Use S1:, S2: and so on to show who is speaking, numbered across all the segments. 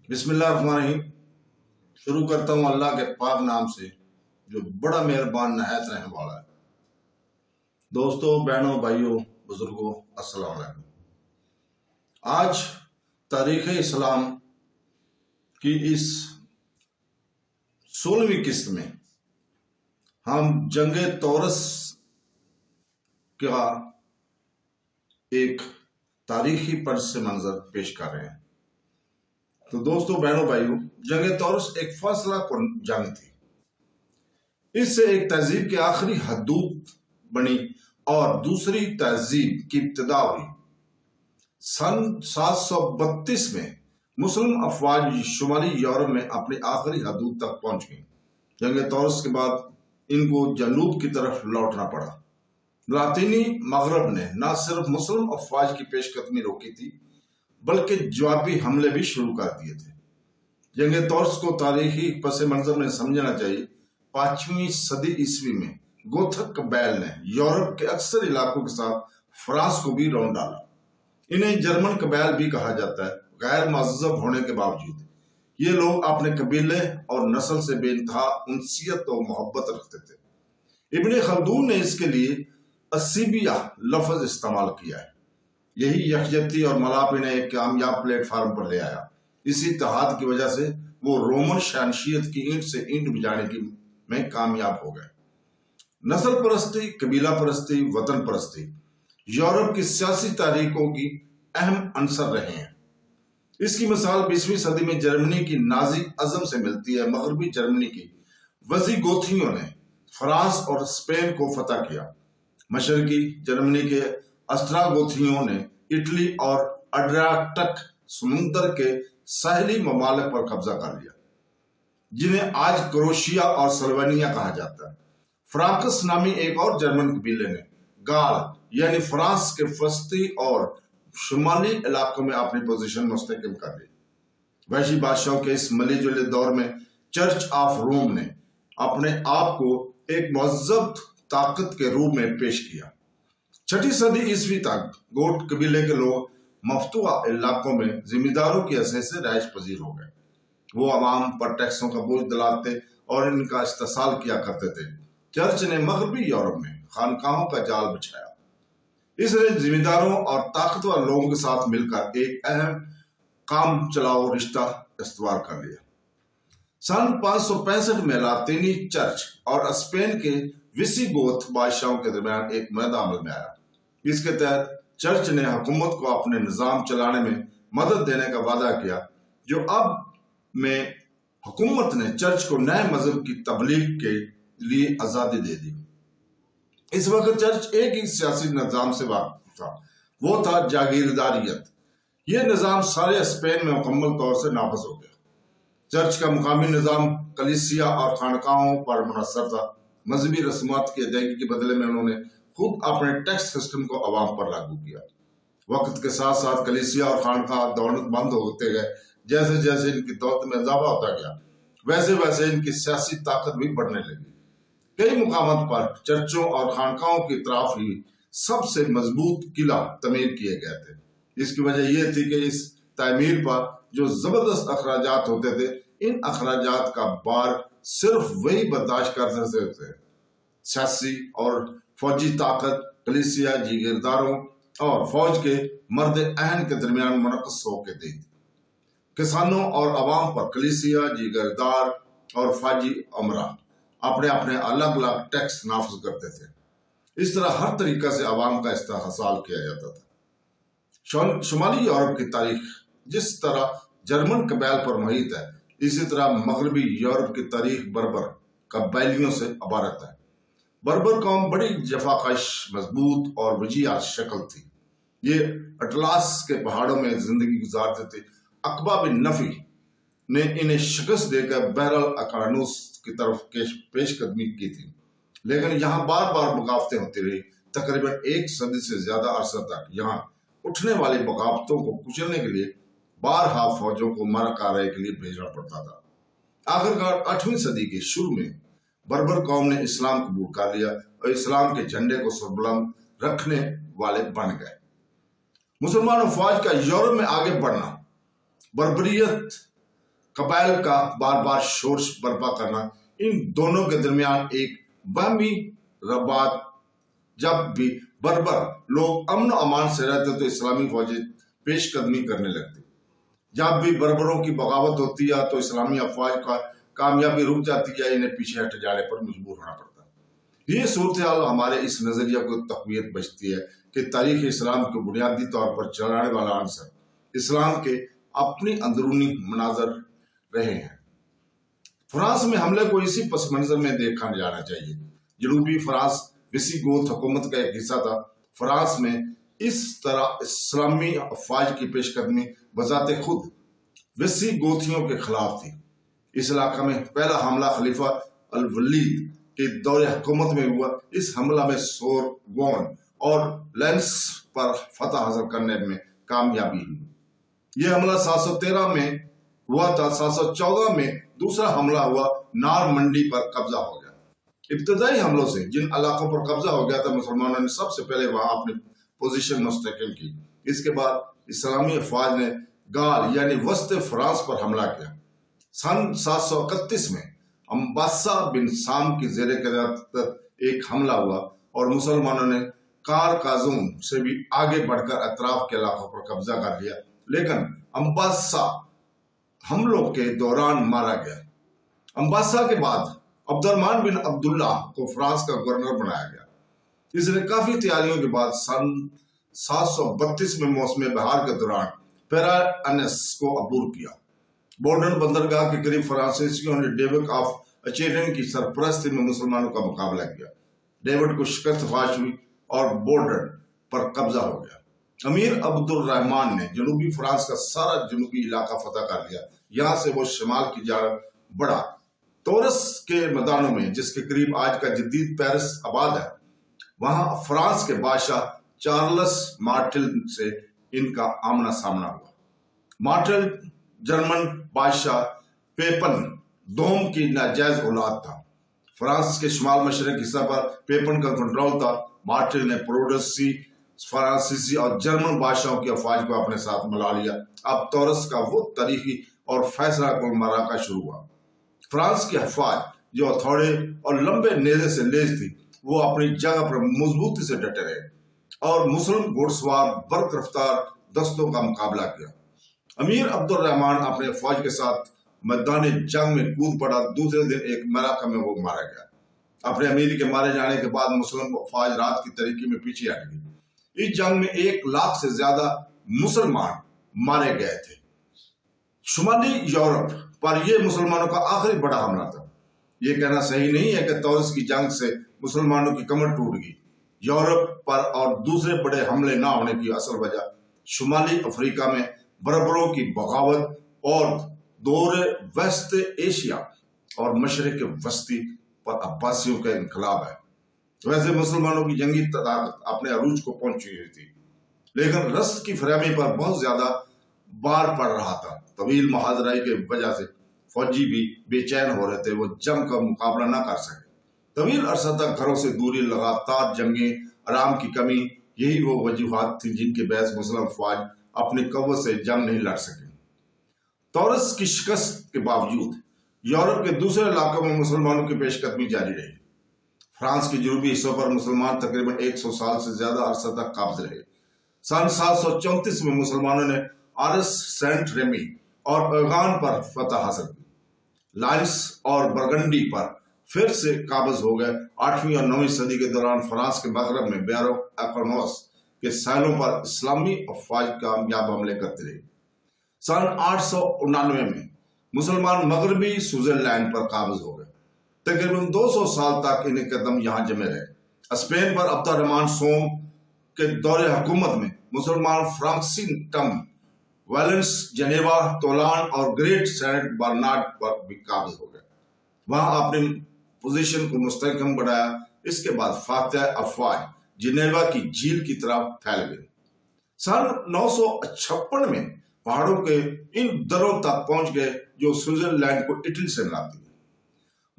S1: بسم اللہ الرحمن الرحیم۔ شروع کرتا ہوں اللہ کے پاک نام سے جو بڑا مہربان نہایت رحم والا ہے۔ دوستوں، بہنوں، بھائیوں، بزرگوں، السلام علیکم۔ آج تاریخ اسلام کی اس 16ویں قسط میں ہم جنگ طورس کا ایک تاریخی پس منظر پیش کر رہے ہیں۔ تو دوستوں، بہنوں، بھائیوں، جنگ طورس ایک فیصلہ کن جنگ تھی۔ اس سے ایک تہذیب کی آخری حدود بنی اور دوسری تہذیب کی ابتدا ہوئی۔ سن 732 میں مسلم افواج شمالی یورپ میں اپنی آخری حدود تک پہنچ گئیں۔ جنگ طورس کے بعد ان کو جنوب کی طرف لوٹنا پڑا۔ لاطینی مغرب نے نہ صرف مسلم افواج کی پیش قدمی روکی تھی بلکہ جوابی حملے بھی شروع کر دیے تھے۔ جنگ طورس کو تاریخی پس منظر میں سمجھنا چاہیے۔ 5ویں صدی عیسوی میں گوتھک قبائل نے یورپ کے اکثر علاقوں کے ساتھ فرانس کو بھی رون ڈالا۔ انہیں جرمن قبائل بھی کہا جاتا ہے۔ غیر مہذب ہونے کے باوجود یہ لوگ اپنے قبیلے اور نسل سے بے انتہا انسیت و محبت رکھتے تھے۔ ابن خلدون نے اس کے لیے اسیبیہ لفظ استعمال کیا ہے۔ یہی یکجہتی اور ملاپ انہیں ایک کامیاب پلیٹ فارم پر لے آیا۔ اسی اتحاد کی وجہ سے وہ رومن شہنشیت کی اینٹ سے اینٹ بجانے میں کامیاب ہو گئے۔ نسل پرستی، قبیلہ پرستی، وطن پرستی یورپ کی سیاسی تاریخوں کی اہم عنصر رہے ہیں۔ اس کی مثال 20ویں صدی میں جرمنی کی نازی ازم سے ملتی ہے۔ مغربی جرمنی کی ویزیگوتھیوں نے فرانس اور اسپین کو فتح کیا۔ مشرقی جرمنی کے اسٹراگوتھیوں نے اٹلی اور اڈریاٹک سمندر کے ساحلی ممالک پر قبضہ کر لیا، جنہیں آج کروشیا اور سلوینیا کہا جاتا ہے۔ فرانکس نامی ایک اور جرمن قبیلے نے گال یعنی فرانس کے وسطی اور شمالی علاقوں میں اپنی پوزیشن مستحکم کر لی۔ وحشی بادشاہوں کے اس ملی جلی دور میں چرچ آف روم نے اپنے آپ کو ایک مہذب طاقت کے روپ میں پیش کیا۔ 6 صدی عیسوی تک گوٹ قبیلے کے لوگ مفتوحہ علاقوں میں ذمہ داروں کی حیثیت سے رہائش پذیر ہو گئے۔ وہ عوام پر ٹیکسوں کا بوجھ ڈالتے اور ان کا استحصال کیا کرتے تھے۔ چرچ نے مغربی یورپ میں خانقاہوں کا جال بچھایا۔ اس نے ذمہ داروں اور طاقتور لوگوں کے ساتھ مل کر ایک اہم کام چلاؤ رشتہ استوار کر لیا۔ سن 565 میں لاطینی چرچ اور اسپین کے ویسیگوت بادشاہوں کے درمیان ایک معاہدہ عمل میں آیا۔ اس کے تحت چرچ نے حکومت کو اپنے نظام چلانے میں مدد دینے کا وعدہ کیا، جو اب میں حکومت نے چرچ کو نئے مذہب کی تبلیغ کے لیے آزادی دے دی۔ اس وقت چرچ ایک ہی سیاسی نظام سے واقف تھا، وہ تھا جاگیرداریت۔ یہ نظام سارے اسپین میں مکمل طور سے نافذ ہو گیا۔ چرچ کا مقامی نظام کلیسیا اور خانقاہوں پر منحصر تھا۔ مذہبی رسومات کی ادائیگی کے بدلے میں انہوں نے خود اپنے ٹیکس سسٹم کو عوام پر لاگو کیا۔ وقت کے ساتھ ساتھ کلیسیا اور خانقاہ دولت مند ہوتے گئے۔ جیسے جیسے ان کی دولت میں اضافہ ہوتا گیا ویسے ویسے ان کی سیاسی طاقت بھی بڑھنے لگی۔ کئی مقامات پر چرچوں اور خانقاہوں کی اطراف ہی سب سے مضبوط قلعہ تعمیر کیے گئے تھے۔ اس کی وجہ یہ تھی کہ اس تعمیر پر جو زبردست اخراجات ہوتے تھے، ان اخراجات کا بار صرف وہی برداشت کر سکتے تھے۔ سیاسی اور فوجی طاقت کلیسیا، جاگیرداروں اور فوج کے مرد عہن کے درمیان منعکس ہو کے تھی۔ کسانوں اور عوام پر کلیسیا، جاگیردار اور فوجی امراء اپنے اپنے الگ الگ ٹیکس نافذ کرتے تھے۔ اس طرح ہر طریقہ سے عوام کا استحصال کیا جاتا تھا۔ شمالی یورپ کی تاریخ جس طرح جرمن قبائل پر محیط ہے، اسی طرح مغربی یورپ کی تاریخ بربر قبائلیوں سے عبارت ہے۔ بربر قوم بڑی جفاکش، مضبوط اور وجیح شکل تھی۔ یہ اٹلاس کے پہاڑوں میں زندگی گزارتے تھے۔ عقبہ بن نفی نے انہیں شکست دے کر بحر الاقرانوس کی طرف پیش قدمی کی تھی، لیکن یہاں بار بار بغاوتیں ہوتی رہی۔ تقریباً 1 صدی سے زیادہ عرصہ تک یہاں اٹھنے والی بغاوتوں کو کچلنے کے لیے بارہا فوجوں کو مرکارے کے لیے بھیجنا پڑتا تھا۔ آخرکار 8ویں صدی کے شروع میں بربر قوم نے اسلام قبول کر لیا اور اسلام کے جھنڈے کو سربلند رکھنے والے بن گئے۔ مسلمان افواج کا یورپ میں آگے بڑھنا بربریت قبائل کا بار بار شورش برپا کرنا، ان دونوں کے درمیان ایک باہمی رباط۔ جب بھی بربر لوگ امن و امان سے رہتے تو اسلامی فوجیں پیش قدمی کرنے لگتی، جب بھی بربروں کی بغاوت ہوتی ہے تو اسلامی افواج کا کامیابی رک جاتی ہے، انہیں پیچھے ہٹ جانے پر مجبور ہونا پڑتا ہے۔ یہ صورتحال ہمارے اس نظریہ کو تقویت بخشتی ہے کہ تاریخ اسلام کو بنیادی طور پر چلانے والا عنصر اسلام کے اپنی اندرونی مناظر رہے ہیں۔ فرانس میں حملے کو اسی پس منظر میں دیکھا جانا چاہیے۔ جنوبی فرانس وسیع گوت حکومت کا ایک حصہ تھا۔ فرانس میں اس طرح اسلامی افواج کی پیش قدمی بذات خود وسیع گوتھیوں کے خلاف تھی۔ اس علاقہ میں پہلا حملہ خلیفہ الولید کے دور حکومت میں ہوا۔ اس حملہ میں سوربون اور لینس پر فتح حاصل کرنے میں کامیابی ہوئی۔ یہ حملہ 713 میں ہوا تھا۔ 714 میں دوسرا حملہ ہوا، نارمنڈی پر قبضہ ہو گیا۔ ابتدائی حملوں سے جن علاقوں پر قبضہ ہو گیا تھا، مسلمانوں نے سب سے پہلے وہاں اپنی پوزیشن مستحکم کی۔ اس کے بعد اسلامی افواج نے گال یعنی وسط فرانس پر حملہ کیا۔ سن 731 میں امباسا بن سام کی زیر قیادت ایک حملہ ہوا اور مسلمانوں نے کارکازون سے بھی آگے بڑھ کر اطراف کے علاقوں پر قبضہ کر لیا، لیکن امباسا حملوں کے دوران مارا گیا۔ امباسا کے بعد عبد الرحمن بن عبداللہ کو فرانس کا گورنر بنایا گیا۔ اس نے کافی تیاریوں کے بعد سن 732 میں موسم بہار کے دوران پیرانس کو عبور کیا۔ بورڈن بندرگاہ کے قریب فرانسیسیوں نے ڈیوک آف اچیرن کی سرپرستی میں مسلمانوں کا مقابلہ کیا۔ ڈیوڈ کو شکست فاش ہوئی اور بورڈن پر قبضہ ہو گیا۔ امیر عبد الرحمن نے جنوبی فرانس کا سارا جنوبی علاقہ فتح کر لیا۔ یہاں سے وہ شمال کی جانب بڑھا۔ تورس کے میدانوں میں، جس کے قریب آج کا جدید پیرس آباد ہے، وہاں فرانس کے بادشاہ چارلس مارٹل سے ان کا آمنا سامنا ہوا۔ مارٹل جرمن بادشاہ پیپن دوم کی ناجائز اولاد تھا۔ فرانس کے شمال مشرق حصہ پر پیپن کا کنٹرول تھا۔ مارٹل نے پروڈسی، فرانسیسی اور جرمن بادشاہوں کی افواج کو اپنے ساتھ ملا لیا۔ اب تورس کا وہ تاریخی اور فیصلہ کن معرکہ شروع ہوا۔ فرانس کی افواج جو ہتھوڑے اور لمبے نیزے سے لیس تھی، وہ اپنی جگہ پر مضبوطی سے ڈٹے رہے اور مسلم گھوڑ سوار برق رفتار دستوں کا مقابلہ کیا۔ امیر عبد الرحمن اپنے افواج کے ساتھ میدان جنگ میں کود پڑا۔ دوسرے دن ایک معرکہ میں وہ مارا گیا۔ اپنے امیر کے مارے جانے کے بعد مسلم افواج رات کی تاریکی میں پیچھے ہٹ گئی۔ اس جنگ میں 1 لاکھ سے زیادہ مسلمان مارے گئے تھے۔ شمالی یورپ پر یہ مسلمانوں کا آخری بڑا حملہ تھا۔ یہ کہنا صحیح نہیں ہے کہ تورس کی جنگ سے مسلمانوں کی کمر ٹوٹ گئی۔ یورپ پر اور دوسرے بڑے حملے نہ ہونے کی اصل وجہ شمالی افریقہ میں بربروں کی بغاوت اور دور وسط ایشیا اور مشرق وسطی پر عباسیوں کا انقلاب ہے۔ ویسے مسلمانوں کی جنگی طاقت اپنے عروج کو پہنچی ہوئی تھی، لیکن رسد کی فراہمی پر بہت زیادہ بار پڑ رہا تھا۔ طویل محاذرائی کی وجہ سے فوجی بھی بے چین ہو رہے تھے، وہ جنگ کا مقابلہ نہ کر سکے۔ طویل عرصہ تک گھروں سے دوری، لگاتار جنگیں، آرام کی کمی، یہی وہ وجوہات تھیں جن کے باعث مسلم افواج اپنی قوت سے جنگ نہیں لڑ سکے۔ تورس کی شکست کے باوجود یورپ کے دوسرے علاقوں میں مسلمانوں کی پیش قدمی جاری رہی۔ فرانس کے جنوبی حصوں پر مسلمان تقریباً 100 سال سے زیادہ عرصہ تک قابض رہے۔ سن 734 میں مسلمانوں نے آرس، سینٹ ریمی اور اوغان پر فتح حاصل کی۔ لائنس اور برگنڈی پر پھر سے قابض ہو گئے۔ 8ویں اور 9ویں صدی کے دوران فرانس کے مغرب میں بیارو ایکونوس کے ساحلوں پر اسلامی افواج کامیاب حملے کرتے رہے۔ سن 899 میں مسلمان مغربی سوئٹزرلینڈ پر قابض ہو گئے۔ تقریباً 200 سال تک انہیں قدم یہاں جمے رہے۔ اسپین پر عبد الرحمن سوم کے دور حکومت میں مسلمان فرانکسٹن، ویلنس، جنیوا، تولان اور گریٹ سینٹ برنارڈ پر بھی قابض ہو گئے۔ وہاں اپنی پوزیشن کو مستحکم بڑھایا۔ اس کے بعد فاتح افواج جنیوا کی جھیل کی طرف پھیل گئی۔ سن 956 میں پہاڑوں کے ان دروں تک پہنچ گئے جو سوئٹزرلینڈ کو اٹلی سے ملاتی ہے۔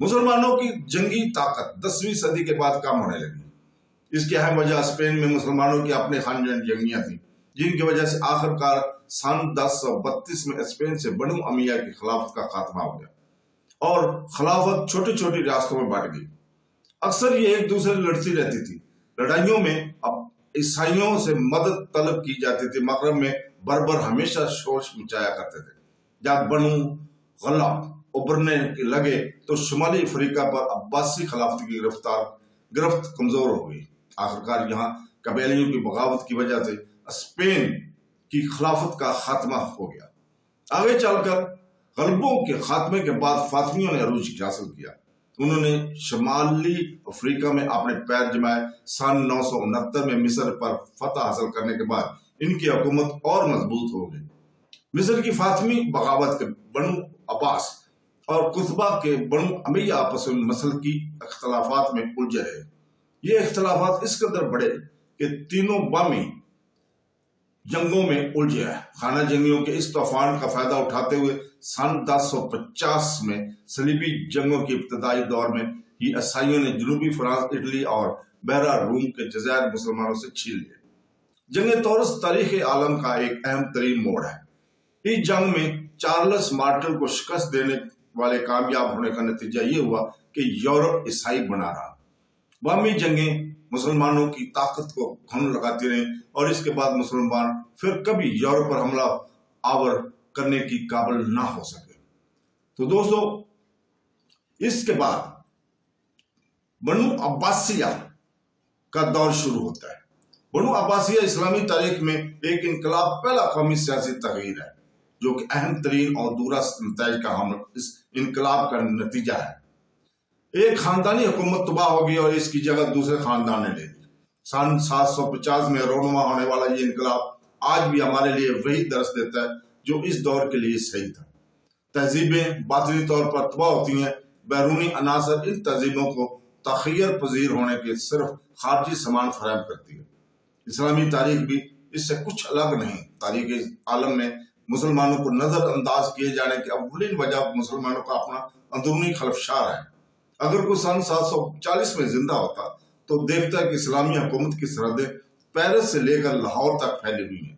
S1: مسلمانوں کی جنگی طاقت 10ویں صدی کے بعد کم ہونے لگی۔ اس کی اہم وجہ اسپین میں مسلمانوں کی اپنے خانجن جنگیاں تھیں، جن کی وجہ سے آخر کار سن 1032 میں اسپین سے بنو امیہ کی خلافت کا خاتمہ ہو گیا اور خلافت چھوٹی چھوٹی ریاستوں میں بانٹ گئی۔ اکثر یہ ایک دوسرے لڑتی رہتی تھی۔ لڑائیوں میں اب عیسائیوں سے مدد طلب کی جاتی تھی۔ مغرب میں بربر ہمیشہ شور مچایا کرتے تھے۔ جب بنو غلب ابھرنے لگے تو شمالی افریقہ پر عباسی خلافت کی گرفت کمزور ہو گئی۔ آخرکار یہاں قبیلیوں کی بغاوت کی وجہ سے اسپین کی خلافت کا خاتمہ ہو گیا۔ آگے چل کر غلبوں کے خاتمے کے بعد فاطمیوں نے عروج حاصل کیا۔ انہوں نے شمالی افریقہ میں اپنے پیر جمائے۔ سن 969 میں مصر پر فتح حاصل کرنے کے بعد ان کی حکومت اور مضبوط ہو گئی۔ مصر کی فاطمی بغاوت کے بنو عباس اور قطبہ کے بنو امیہ آپس میں مسلکی اختلافات میں الجھے رہے۔ یہ اختلافات اس قدر بڑھے کہ تینوں بامی جنگوں میں الجھے ہیں۔ خانہ جنگیوں کے اس طوفان کا فائدہ اٹھاتے ہوئے سن 1050 میں صلیبی جنگوں کے ابتدائی دور میں ہی عیسائیوں نے جنوبی فرانس، اٹلی اور بحیرہ روم کے جزائر مسلمانوں سے چھین لیے۔ جنگ تورس تاریخ عالم کا ایک اہم ترین موڑ ہے۔ اس جنگ میں چارلس مارٹل کو شکست دینے والے کامیاب ہونے کا نتیجہ یہ ہوا کہ یورپ عیسائی بنا رہا۔ بامی جنگیں مسلمانوں کی طاقت کو گھن لگاتی رہیں اور اس کے بعد مسلمان پھر کبھی یورپ پر حملہ آور کرنے کی قابل نہ ہو سکے۔ تو دوستو، اس کے بعد بنو عباسیہ کا دور شروع ہوتا ہے۔ بنو عباسیہ اسلامی تاریخ میں ایک انقلاب، پہلا قومی سیاسی تغیر ہے جو کہ اہم ترین اور دورست نتائج کا حامل اس انقلاب کا نتیجہ ہے۔ ایک خاندانی حکومت تباہ ہوگی اور اس کی جگہ دوسرے خاندان نے لے لی۔ سن 750 میں رونما ہونے والا یہ انقلاب آج بھی ہمارے لیے وہی درس دیتا ہے جو اس دور کے لیے صحیح تھا۔ تہذیبیں باطنی طور پر تباہ ہوتی ہیں۔ بیرونی عناصر ان تہذیبوں کو تغیر پذیر ہونے کے صرف خارجی سامان فراہم کرتی ہے۔ اسلامی تاریخ بھی اس سے کچھ الگ نہیں۔ تاریخ عالم میں مسلمانوں کو نظر انداز کیے جانے کی اولین وجہ مسلمانوں کا اپنا اندرونی خلفشار ہے۔ اگر کوئی سن 740 میں زندہ ہوتا تو دیکھتا ہے کہ اسلامی حکومت کی سرحدیں پیرس سے لے کر لاہور تک پھیلی ہوئی ہیں۔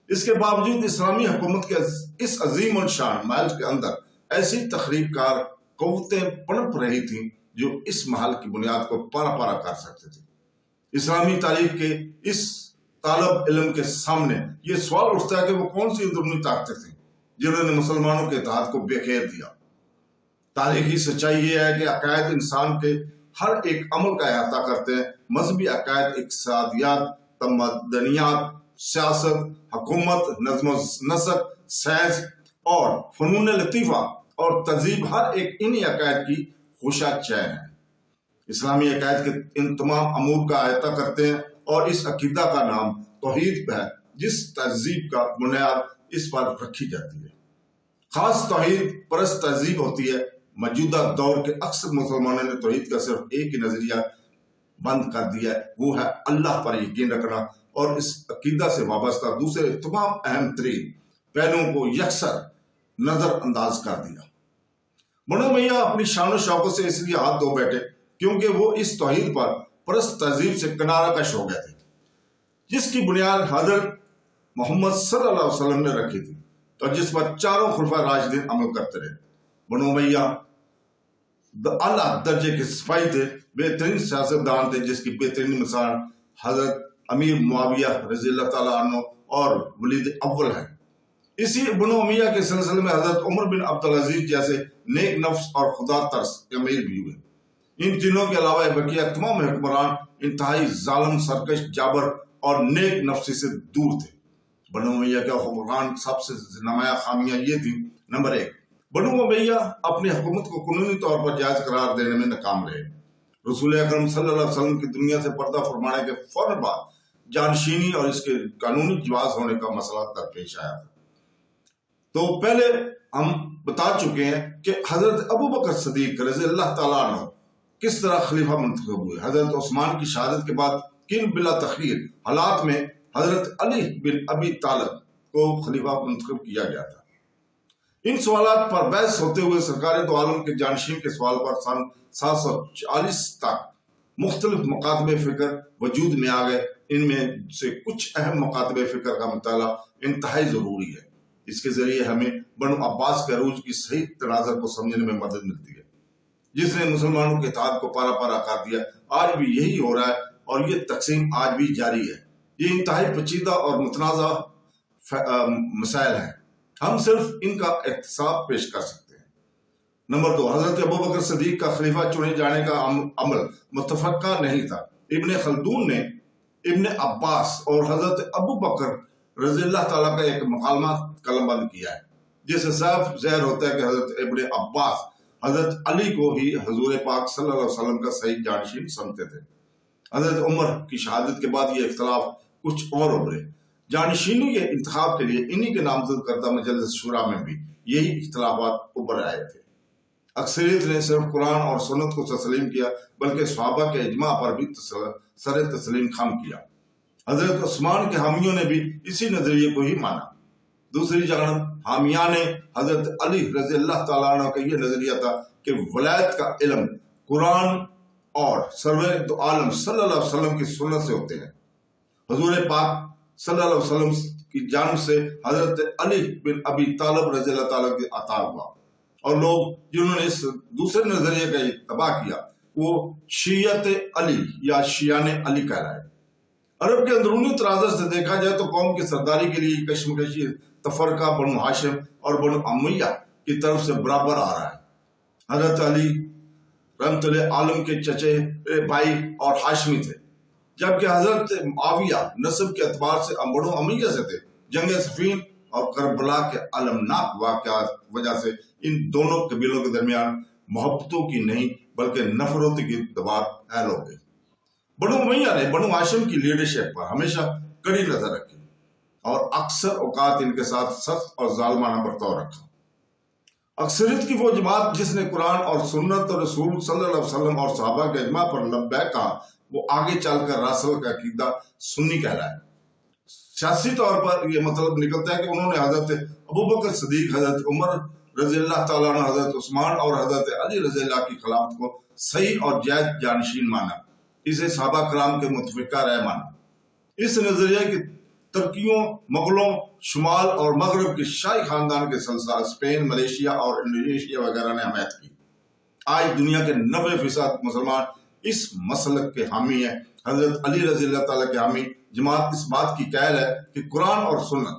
S1: اس کے باوجود اسلامی حکومت کے اس عظیم الشان محل کے اندر ایسی تخریب کار قوتیں پنپ رہی تھیں جو اس محل کی بنیاد کو پارا پارا کر سکتے تھے۔ اسلامی تاریخ کے اس طالب علم کے سامنے یہ سوال اٹھتا ہے کہ وہ کون سی اندرونی طاقتیں تھیں جنہوں نے مسلمانوں کے اتحاد کو بے خیر دیا۔ تاریخی سچائی یہ ہے کہ عقائد انسان کے ہر ایک عمل کا احاطہ کرتے ہیں۔ مذہبی عقائد، اقتصادیات، تمدنیات، سیاست، حکومت، نظم و نسق، سائنس اور فنون لطیفہ اور تہذیب، ہر ایک انہی عقائد کی خوشہ چین ہے۔ اسلامی عقائد کے ان تمام امور کا احاطہ کرتے ہیں اور اس عقیدہ کا نام توحید ہے جس تہذیب کا بنیاد اس پر رکھی جاتی ہے۔ خاص توحید پرست تہذیب ہوتی ہے۔ موجودہ دور کے اکثر مسلمانوں نے توحید کا صرف ایک ہی نظریہ بند کر دیا ہے، وہ ہے اللہ پر یقین رکھنا، اور اس عقیدہ سے وابستہ دوسرے تمام اہم ترین پہلوؤں کو یکسر نظر انداز کر دیا۔ بنو امیہ اپنی شان و شوکت سے اس لیے ہاتھ دھو بیٹھے کیونکہ وہ اس توحید پر پرست تہذیب سے کنارہ کش ہو گئے تھے جس کی بنیاد حضرت محمد صلی اللہ علیہ وسلم نے رکھی تھی اور جس پر چاروں خلفائے راشدین عمل کرتے رہے۔ بنو امیہ اعلیٰ درجے کے سپاہی تھے، بہترین سیاستدان تھے جس کی بہترین مثال حضرت امیر معاویہ رضی اللہ تعالیٰ عنہ اور ولید اول ہیں۔ اسی بنو امیہ کے سلسلے میں حضرت عمر بن عبدالعزیز جیسے نیک نفس اور خدا ترس امیر بھی ہوئے۔ ان تینوں کے علاوہ بقیہ تمام حکمران انتہائی ظالم، سرکش، جابر اور نیک نفسی سے دور تھے۔ بنو امیہ کے حکمران سب سے نمایاں خامیاں یہ تھیں: نمبر 1، بنو امیہ اپنی حکومت کو قانونی طور پر جائز قرار دینے میں ناکام رہے۔ رسول اکرم صلی اللہ علیہ وسلم کی دنیا سے پردہ فرمانے کے فوراً بعد جانشینی اور اس کے قانونی جواز ہونے کا مسئلہ درپیش آیا تھا۔ تو پہلے ہم بتا چکے ہیں کہ حضرت ابوبکر صدیق رضی اللہ تعالیٰ عنہ کس طرح خلیفہ منتخب ہوئے۔ حضرت عثمان کی شہادت کے بعد کن بلا تخیر حالات میں حضرت علی بن ابی طالب کو خلیفہ منتخب کیا گیا تھا۔ ان سوالات پر بحث ہوتے ہوئے سرکار دو عالم کے جانشین کے سوال پر سن 740 تک مختلف مکاتب فکر وجود میں آ گئے۔ ان میں سے کچھ اہم مکاتب فکر کا مطالعہ انتہائی ضروری ہے۔ اس کے ذریعے ہمیں بنو عباس کے عروج کی صحیح تناظر کو سمجھنے میں مدد ملتی ہے، جس نے مسلمانوں کے اتحاد کو پارا پارا کر دیا۔ آج بھی یہی ہو رہا ہے اور یہ تقسیم آج بھی جاری ہے۔ یہ انتہائی پیچیدہ اور متنازع مسائل ہیں، ہم صرف ان کا احتساب پیش کر سکتے ہیں۔ نمبر 2، حضرت ابوبکر صدیق کا خلیفہ چنے جانے کا عمل متفقہ نہیں تھا۔ ابن خلدون نے ابن عباس اور حضرت ابو بکر رضی اللہ تعالیٰ کا ایک مکالمہ قلم بند کیا ہے، جس سے صاف ظاہر ہوتا ہے کہ حضرت ابن عباس حضرت علی کو ہی حضور پاک صلی اللہ علیہ وسلم کا صحیح جانشین سمجھتے تھے۔ حضرت عمر کی شہادت کے بعد یہ اختلاف کچھ اور ابھرے۔ جانشینی کے انتخاب کے لیے انہی کے نامزد کردہ مجلس شورا میں بھی یہی اختلافات ابھر آئے تھے۔ اکثریت نے صرف قرآن اور سنت کو تسلیم کیا، بلکہ صحابہ کے اجماع پر بھی سر تسلیم خم کیا۔ حضرت عثمان کے حامیوں نے بھی اسی نظریے کو ہی مانا۔ دوسری جانب حامیان حضرت علی رضی اللہ تعالیٰ عنہ کا یہ نظریہ تھا کہ ولایت کا علم قرآن اور سرور دو عالم صلی اللہ علیہ وسلم کی سنت سے ہوتے ہیں۔ حضور پاک صلی اللہ علیہ وسلم کی جانب سے حضرت علی بن ابی طالب رضی اللہ تعالیٰ کے عطا ہوا، اور لوگ جنہوں نے اس دوسرے نظریے کا اتباع کیا وہ شیعت علی یا شیعان علی کہلائے۔ عرب کے اندرونی ترازر سے دیکھا جائے تو قوم کی سرداری کے لیے کشمکشی تفرقہ بنو ہاشم اور بنو امیہ کی طرف سے برابر آ رہا ہے۔ حضرت علی رحمت اللہ عالم کے چچے بھائی اور ہاشمی تھے، جبکہ حضرت معاویہ نسب کے اعتبار سے بنو امیہ سے تھے۔ جنگ صفین اور کربلا کے المناک واقعات وجہ سے ان دونوں قبیلوں کے درمیان محبتوں کی نہیں بلکہ نفرتوں کی دیوار اہل ہو گئی۔ بنو امیہ نے بنو ہاشم کی لیڈرشپ پر ہمیشہ کڑی نظر رکھی اور اکثر اوقات ان کے ساتھ سخت اور ظالمانہ برتاؤ رکھا۔ اکثریت کی وہ جماعت جس نے قرآن اور سنت اور رسول صلی اللہ علیہ وسلم اور صحابہ کے اجماع پر لبیک کہا، وہ آگے چل کر راسل کا عقیدہ سنی کہلائے۔ سیاسی طور پر یہ مطلب نکلتا ہے کہ انہوں نے حضرت ابوبکر صدیق، حضرت عمر رضی اللہ تعالیٰ عنہ، حضرت عثمان اور حضرت علی رضی اللہ کی خلافت کو صحیح اور جائز جانشین مانا، اسے صحابہ کرام کے متفقہ رائے مانا۔ اس نظریے کی ترکیوں، مغلوں، شمال اور مغرب کے شاہی خاندان کے سلسلہ اسپین، ملیشیا اور انڈونیشیا وغیرہ نے حمایت کی۔ آج دنیا کے 90% مسلمان اس مسلک کے حامی ہیں۔ حضرت علی رضی اللہ تعالیٰ کے حامی جماعت اس بات کی قائل ہے کہ قرآن اور سنت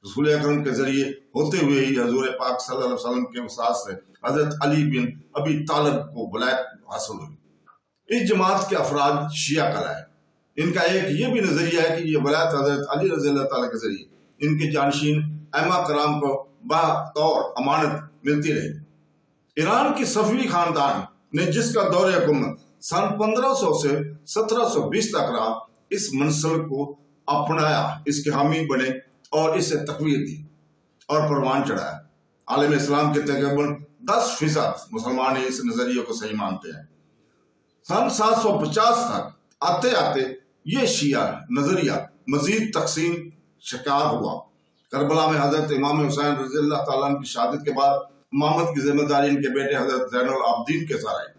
S1: رسول اکرم کے ذریعے ہوتے ہوئے ہی حضور پاک صلی اللہ علیہ وسلم کے وسعت سے حضرت علی بن ابی طالب کو ولایت حاصل ہوئی۔ اس جماعت کے افراد شیعہ کہلائے۔ ان کا ایک یہ بھی نظریہ ہے کہ یہ ولایت حضرت علی رضی اللہ تعالیٰ کے ذریعے ان کے جانشین ائمہ کرام کو بطور امانت ملتی رہی۔ ایران کی صفوی خاندان نے جس کا دور حکومت سن 1500 سے 1720 تک رہا، اس منسلک کو اپنایا، اس کے حامی بنے اور اسے تقویت دی اور پروان چڑھایا۔ عالم اسلام کے تقریباً 10% مسلمان اس نظریے کو صحیح مانتے ہیں۔ سن 750 تک آتے آتے یہ شیعہ نظریہ مزید تقسیم شکار ہوا۔ کربلا میں حضرت امام حسین رضی اللہ تعالیٰ عنہ کی شہادت کے بعد امامت کی ذمہ داری ان کے بیٹے حضرت زین العابدین کے سر آئی،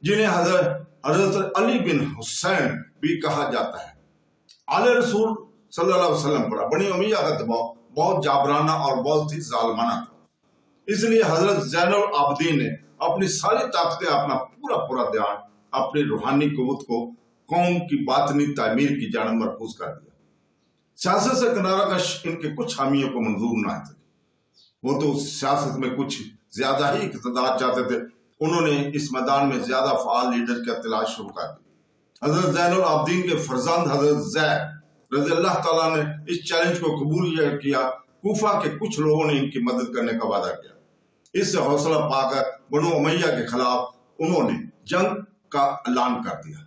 S1: جنہیں حضرت علی بن حسین بھی کہا جاتا ہے۔ آل رسول صلی اللہ علیہ وسلم پر بنی امیہ کا دباؤ بہت جابرانہ اور بہت ہی ظالمانہ تھا، اس لیے حضرت زین العابدین نے اپنی ساری طاقتیں، اپنا پورا دھیان اپنی روحانی قوت کو قوم کی باطنی تعمیر کی جانب مرکوز کر دیا۔ سیاست سے کنارہ کش ان کے کچھ حامیوں کو منظور نہ تھے، وہ تو سیاست میں کچھ زیادہ ہی اقتدار چاہتے تھے۔ انہوں نے اس میدان میں زیادہ فعال لیڈر کا تلاش شروع کر دی۔ حضرت زین العابدین کے فرزند حضرت زید رضی اللہ تعالیٰ نے اس چیلنج کو قبول کیا۔ کوفہ کے کچھ لوگوں نے ان کی مدد کرنے کا وعدہ کیا۔ اس سے حوصلہ پا کر بنو امیہ کے خلاف انہوں نے جنگ کا اعلان کر دیا۔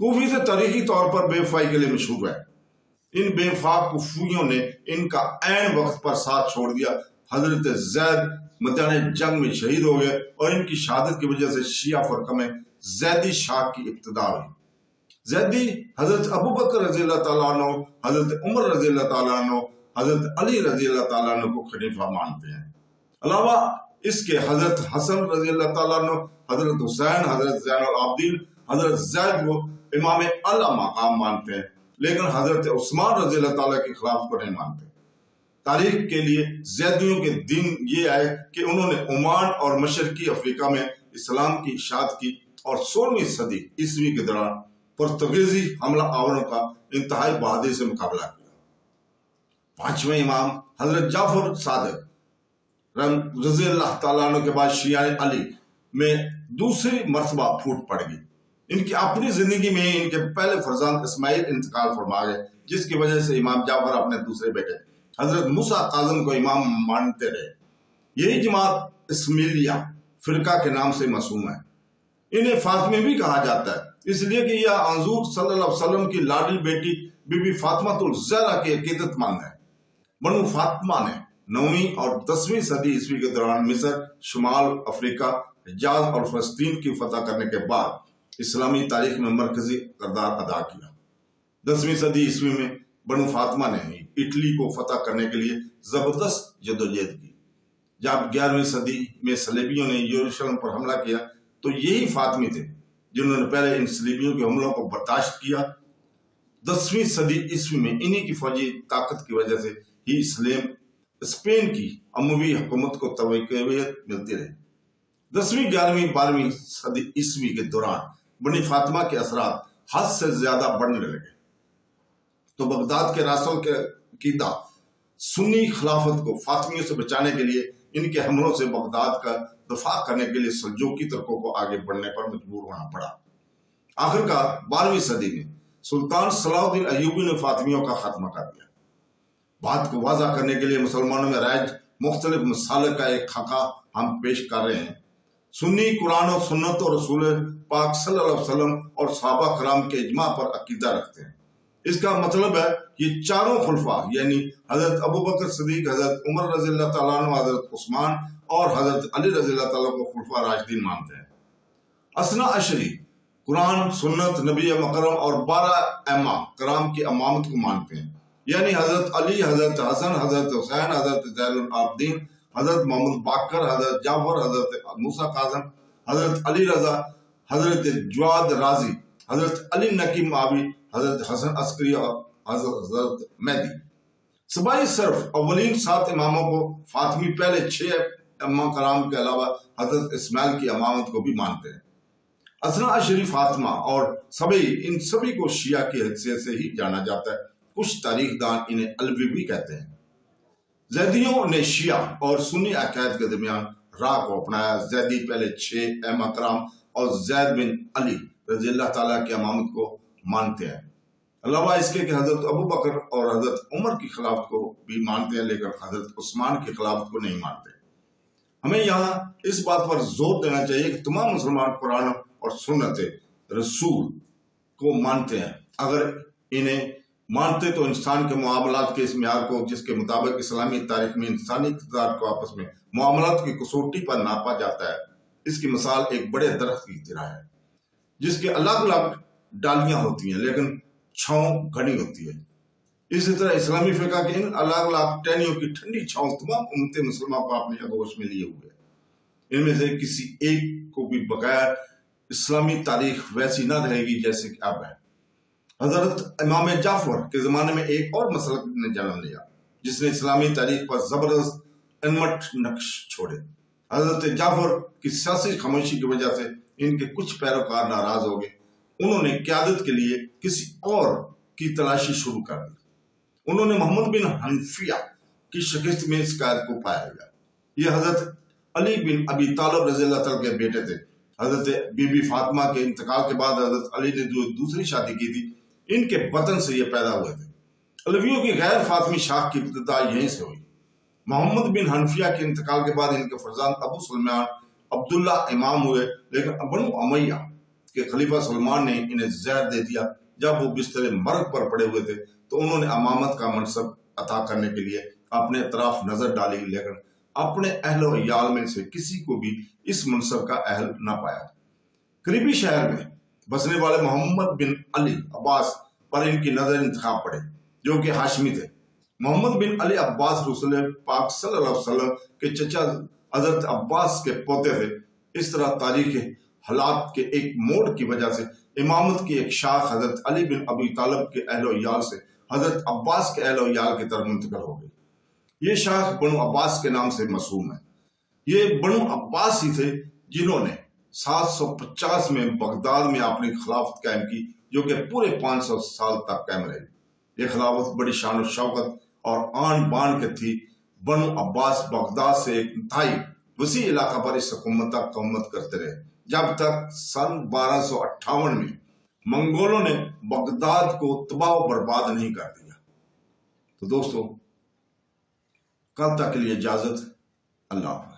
S1: کوفی سے تاریخی طور پر بے وفائی کے لیے مشہور ہے۔ ان بے وفا کوفیوں نے ان کا عین وقت پر ساتھ چھوڑ دیا۔ حضرت زید میدان جنگ میں شہید ہو گئے اور ان کی شہادت کی وجہ سے شیعہ فرقہ میں زیدی شاخ کی ابتدا ہوئی۔ زیدی حضرت ابوبکر رضی اللہ تعالیٰ عنہ، حضرت عمر رضی اللہ تعالیٰ عنہ، حضرت علی رضی اللہ تعالیٰ عنہ کو خلیفہ مانتے ہیں۔ علاوہ اس کے حضرت حسن رضی اللہ تعالیٰ عنہ، حضرت حسین، حضرت زین العابدین، حضرت زید کو امام اعلیٰ مقام مانتے ہیں۔ لیکن حضرت عثمان رضی اللہ تعالیٰ کی خلافت کو نہیں مانتے۔ تاریخ کے لیے زیدیوں کے دن یہ آئے کہ انہوں نے عمان اور مشرقی افریقہ میں اسلام کی اشاعت کی اور 16ویں صدی عیسوی کے دوران پرتگیزی حملہ آوروں کا انتہائی بہادری سے مقابلہ کیا۔ 5ویں امام حضرت جعفر صادق رضی اللہ تعالیٰ عنہ کے بعد شیعہ علی میں دوسری مرتبہ پھوٹ پڑ گئی۔ ان کی اپنی زندگی میں ان کے پہلے فرزند اسماعیل انتقال فرما گئے، جس کی وجہ سے امام جعفر اپنے دوسرے بیٹے حضرت موسیٰ کاظم کو امام مانتے رہے۔ یہی جماعت اسماعیلیہ فرقہ کے نام سے موسوم ہے۔ انہیں فاطمی بھی کہا جاتا ہے، اس لیے کہ یہ حضور صلی اللہ علیہ وسلم کی لاڈلی بیٹی بی بی فاطمہ الزہرا کی عقیدت مند ہے۔ بنو فاطمہ نے 9ویں اور 10ویں صدی عیسوی کے دوران مصر، شمال افریقہ، حجاز اور فلسطین کی فتح کرنے کے بعد اسلامی تاریخ میں مرکزی کردار ادا کیا۔ 10ویں صدی عیسوی میں بنو فاطمہ نے اٹلی کو فتح کرنے کے لیے زبردست جدوجہد کی۔ جب 11ویں صدی میں صلیبیوں نے یروشلم پر حملہ کیا تو یہی فاطمی تھے جنہوں نے پہلے ان صلیبیوں کے حملوں کو برداشت کیا۔ 10ویں صدی عیسوی میں انہی کی فوجی طاقت کی وجہ سے ہی اسپین کی اموی حکومت کو تقویت ملتی رہی۔ 10ویں 11ویں 12ویں صدی عیسوی کے دوران بنی فاطمہ کے اثرات حد سے زیادہ بڑھنے لگے تو بغداد کے راسل کے عقیدہ سنی خلافت کو فاطمیوں سے بچانے کے لیے ان کے حملوں سے بغداد کا دفاع کرنے کے لیے سلجوقی ترکوں کو آگے بڑھنے پر مجبور ہونا پڑا۔ آخرکار 12ویں صدی میں سلطان صلاح الدین ایوبی نے فاطمیوں کا خاتمہ کر دیا۔ بات کو واضح کرنے کے لیے مسلمانوں میں رائج مختلف مسالک کا ایک خاکہ ہم پیش کر رہے ہیں۔ سنی قرآن و سنت اور رسول پاک صلی اللہ علیہ وسلم اور صحابہ کرام کے اجماع پر عقیدہ رکھتے ہیں۔ اس کا مطلب ہے یہ چاروں خلفاء یعنی حضرت ابو بکر صدیق، حضرت عمر رضی اللہ تعالیٰ عنہ، حضرت عثمان اور حضرت علی رضی اللہ تعالیٰ کو خلفاء راشدین مانتے ہیں۔ اثنا عشری قرآن، سنت، نبی مکرم اور 12 ائمہ کرام کی امامت کو مانتے ہیں، یعنی حضرت علی، حضرت حسن، حضرت حسین، حضرت زین العابدین، حضرت محمد باقر، حضرت جعفر، حضرت موسیٰ کاظم، حضرت علی رضا، حضرت جواد رازی، حضرت علی نقی مآوی، حضرت حسن عسکری اور حضرت مہدی۔ سبائی صرف اولین 7 اماموں کو فاطمی پہلے 6 ائمہ کرام کے علاوہ حضرت اسماعیل کی امامت کو بھی مانتے ہیں۔ اثنا عشری فاطمہ اور ان سبھی کو شیعہ کی حیثیت سے ہی جانا جاتا ہے۔ کچھ تاریخ دان انہیں علوی بھی کہتے ہیں۔ زیدیوں نے شیعہ اور سنی عقائد کے درمیان راہ کو اپنایا۔ زیدی پہلے 6 ائمہ کرام اور زید بن علی رضی اللہ تعالیٰ کی امامت کو مانتے ہیں، علاوہ اس کے کہ حضرت ابو بکر اور حضرت عمر کی خلافت کو بھی مانتے ہیں، لیکن حضرت عثمان کی خلافت کو نہیں مانتے۔ ہمیں یہاں اس بات پر زور دینا چاہیے کہ تمام مسلمان قرآن اور سنت رسول کو مانتے ہیں۔ اگر انہیں مانتے تو انسان کے معاملات کے اس معیار کو جس کے مطابق اسلامی تاریخ میں انسانی اقتدار کو آپس میں معاملات کی کسوٹی پر ناپا جاتا ہے، اس کی مثال ایک بڑے درخت کی طرح ہے جس کے الگ الگ ڈالیاں ہوتی ہیں لیکن چھاؤں گھنی ہوتی ہے۔ اسی طرح اسلامی فقہ کے ان الگ الگ ٹہنیوں کی ٹھنڈی چھاؤں تمام امت مسلمہ کو اپنی آغوش میں لیے ہوئے، ان میں سے کسی ایک کو بھی بغیر اسلامی تاریخ ویسی نہ رہے گی جیسے کہ اب ہے۔ حضرت امام جعفر کے زمانے میں ایک اور مسلک نے جنم لیا جس نے اسلامی تاریخ پر زبردست انمٹ نقش چھوڑے۔ حضرت جعفر کی سیاسی خاموشی کی وجہ سے ان کے کچھ پیروکار ناراض ہو گئے۔ انہوں نے قیادت کے لیے کسی اور کی تلاشی شروع کر دی۔ انہوں نے محمد بن حنفیہ کی شکست میں اس قائد کو پایا گیا۔ یہ حضرت علی بن ابی طالب رضی اللہ تعالیٰ کے بیٹے تھے۔ حضرت بی بی فاطمہ کے انتقال کے بعد حضرت علی نے جو دوسری شادی کی تھی، ان کے بطن سے یہ پیدا ہوئے تھے۔ علویوں کی غیر فاطمی شاخ کی ابتدا یہیں سے ہوئی۔ محمد بن حنفیہ کے انتقال کے بعد ان کے فرزند ابو سلمان عبداللہ امام ہوئے، لیکن بنو امیہ کے خلیفہ سلمان نے انہیں زہر دے دیا۔ جب وہ بستر مرگ پر پڑے ہوئے تھے تو انہوں نے امامت کا منصب عطا کرنے کے لیے اپنے اطراف نظر ڈالی، لیکن اپنے اہل و عیال میں سے کسی کو بھی اس منصب کا اہل نہ پایا۔ قریبی شہر میں بسنے والے محمد بن علی عباس پر ان کی نظر انتخاب پڑے جو کہ ہاشمی تھے۔ محمد بن علی عباس رسول پاک صلی اللہ علیہ وسلم کے چچا حضرت عباس کے پوتے تھے۔ اس طرح تاریخ حالات کے ایک موڑ کی وجہ سے امامت کی ایک شاخ حضرت علی بن ابی طالب کے اہل و عیال سے حضرت عباس کے اہل و عیال کی طرف منتقل ہو گئی۔ یہ شاخ بنو عباس کے نام سے موسوم ہے۔ یہ بنو عباس ہی تھے جنہوں نے 750 میں بغداد میں اپنی خلافت قائم کی، جو کہ پورے 500 سال تک قائم رہی۔ یہ خلافت بڑی شان و شوکت اور آن بان کے تھی۔ بنو عباس بغداد سے ایک انتہائی وسیع علاقہ پر اس حکومت تک حکومت کرتے رہے، جب تک سن 1258 میں منگولوں نے بغداد کو تباہ و برباد نہیں کر دیا۔ تو دوستو، کل تک کے لیے اجازت، اللہ حافظ۔